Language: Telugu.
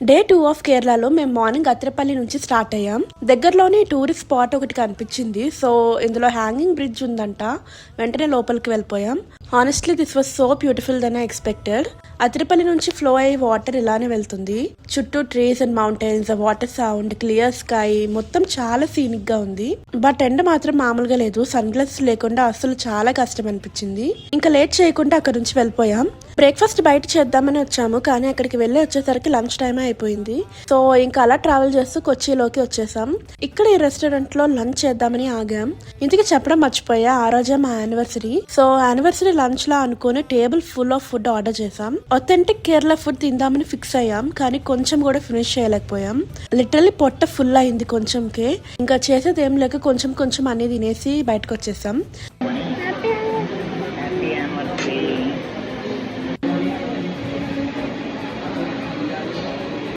డే 2 ఆఫ్ కేరళలో మేము మార్నింగ్ అత్తిరపల్లి నుంచి స్టార్ట్ అయ్యాం. దగ్గరలోనే టూరిస్ట్ స్పాట్ ఒకటి కనిపించింది. సో ఇందులో హ్యాంగింగ్ బ్రిడ్జ్ ఉందంట. వెంటనే లోపలికి వెళ్ళిపోయాం. Honestly this was so beautiful then I expected. Athirappilly నుంచి ఫ్లో అయ్యి వాటర్ ఇలానే వెళ్తుంది. చుట్టూ trees and mountains, water sound, clear sky, మొత్తం చాలా సీనిక్ గా ఉంది. బట్ ఎండ మాత్రం మామూలుగా లేదు. సన్ గ్లాసెస్ లేకుండా అసలు చాలా కష్టం అనిపించింది. ఇంకా లేట్ చేయకుండా అక్కడ నుంచి వెళ్ళిపోయాం. బ్రేక్ఫాస్ట్ బయట చేద్దామని వచ్చాము, కానీ అక్కడికి వెళ్ళి వచ్చేసరికి లంచ్ టైం అయిపోయింది. సో ఇంకా అలా ట్రావెల్ చేస్తూ కొచ్చిలోకి వచ్చేసాం. ఇక్కడ ఈ రెస్టారెంట్ లో లంచ్ చేద్దామని ఆగాం. ఇంతకీ చెప్పడం మర్చిపోయా, ఆ రోజే మా యానివర్సరీ. సో యానివర్సరీ లంచ్ లా అనుకుని table full of food order చేసాం. ఒథెంటిక్ కేరళ ఫుడ్ తిందామని ఫిక్స్ అయ్యాం, కానీ కొంచెం కూడా ఫినిష్ చేయలేకపోయాం. లిటరల్లీ పొట్ట ఫుల్ అయింది కొంచెంకే. ఇంకా చేసేది ఏం లేక కొంచెం కొంచెం అన్ని తినేసి బయటకు వచ్చేసాం.